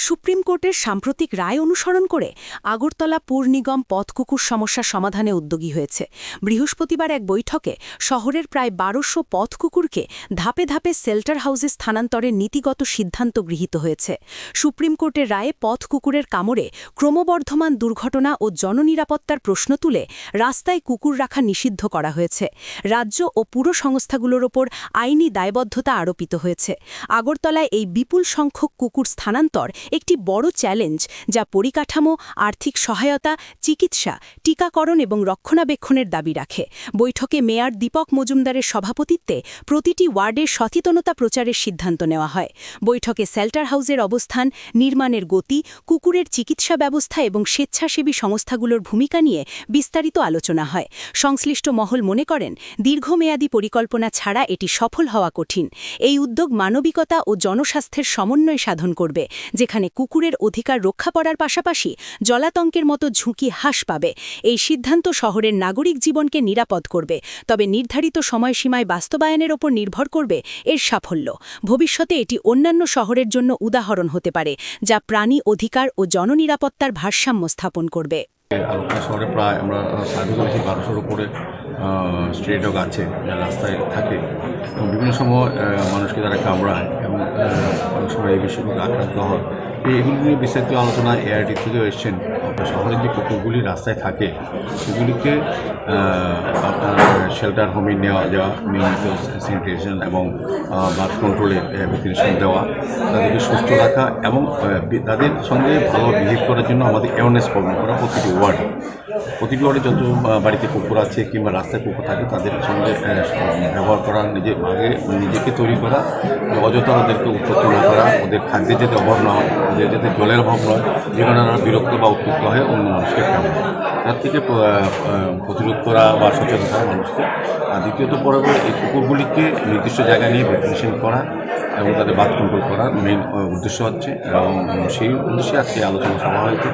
Supreme কোর্টের সাম্প্রতিক রায় অনুসরণ করে আগরতলা পুর নিগম পথকুকুর সমস্যা সমাধানে উদ্যোগী হয়েছে। বৃহস্পতিবার এক বৈঠকে শহরের প্রায় ১২০০ পথকুকুরকে ধাপে ধাপে শেল্টার হাউসে স্থানান্তরের নীতিগত সিদ্ধান্ত গৃহীত হয়েছে। সুপ্রিম কোর্টের রায়ে পথকুকুরের কামড়ে ক্রমবর্ধমান দুর্ঘটনা ও জননিরাপত্তার প্রশ্ন তুলে রাস্তায় কুকুর রাখা নিষিদ্ধ করা হয়েছে। রাজ্য ও পুর সংস্থাগুলোর ওপর আইনি দায়বদ্ধতা আরোপিত হয়েছে। আগরতলায় এই বিপুল সংখ্যক কুকুর স্থানান্তর একটি বড় চ্যালেঞ্জ, যা পরিকাঠামো, আর্থিক সহায়তা, চিকিৎসা, টিকাকরণ এবং রক্ষণাবেক্ষণের দাবি রাখে। বৈঠকে মেয়র দীপক মজুমদারের সভাপতিত্বে প্রতিটি ওয়ার্ডের সচেতনতা প্রচারের সিদ্ধান্ত নেওয়া হয়। বৈঠকে শেল্টার হাউসের অবস্থান, নির্মাণের গতি, কুকুরের চিকিৎসা ব্যবস্থা এবং স্বেচ্ছাসেবী সংস্থাগুলোর ভূমিকা নিয়ে বিস্তারিত আলোচনা হয়। সংশ্লিষ্ট মহল মনে করেন, দীর্ঘমেয়াদী পরিকল্পনা ছাড়া এটি সফল হওয়া কঠিন। এই উদ্যোগ মানবিকতা ও জনস্বাস্থ্যের সমন্বয় সাধন করবে, যেখানে কুকুরের অধিকার রক্ষা করার পাশাপাশি জলাতঙ্কের মতো ঝুঁকি হ্রাস পাবে। এই সিদ্ধান্ত শহরের নাগরিক জীবনকে নিরাপদ করবে, তবে নির্ধারিত সময়সীমায় বাস্তবায়নের ওপর নির্ভর করবে এর সাফল্য। ভবিষ্যতে এটি অন্যান্য শহরের জন্য উদাহরণ হতে পারে, যা প্রাণী অধিকার ও জননিরাপত্তার ভারসাম্য স্থাপন করবে। আগরতলা শহরে প্রায় আমরা সার্ভে করেছি ১২০০-র উপরে স্ট্রে ডগ আছে, যা রাস্তায় থাকে এবং বিভিন্ন সময় মানুষকে তারা কামড়ায় এবং অনেক সময় এই বিষয়গুলো আক্রান্ত হয়। এগুলি নিয়ে বিস্তারিত আলোচনা এআরটি থেকেও এসছেন। শহরে যে কুকুরগুলি রাস্তায় থাকে সেগুলিকে আপনার শেল্টার হোমে নেওয়া যাওয়া, নিয়মিত স্যানিটেশন এবং বার্থ কন্ট্রোলে ভ্যাকসিনেশন দেওয়া, তাদেরকে সুস্থ রাখা এবং তাদের সঙ্গে ভালো বিহেভ করার জন্য আমাদের অ্যাওয়ারনেস প্রোগ্রাম করা প্রতিটি ওয়ার্ডে যত বাড়িতে কুকুর আছে কিংবা রাস্তায় কুকুর থাকে তাদের সঙ্গে ব্যবহার করা, নিজেকে তৈরি করা, অযথা ওদেরকে উত্তপ্ত না করা, ওদের খাদ্যের যাতে অভাব না হয়, ওদের যাতে জলের অভাব নয়, যে কারণে তারা বিরক্ত বা উত্তপ্ত হয়ে অন্য মানুষকে খাবে, তার থেকে প্রতিরোধ করা বা সচেতন করা মানুষকে। আর দ্বিতীয়ত পর্বে এই কুকুরগুলিকে নির্দিষ্ট জায়গায় নিয়ে ভ্যাকসিনেশন করা এবং তাদের বার্থ কন্ট্রোল করার মেইন উদ্দেশ্য হচ্ছে, এবং সেই উদ্দেশ্যে আজকে আলোচনা সভা হয়েছে।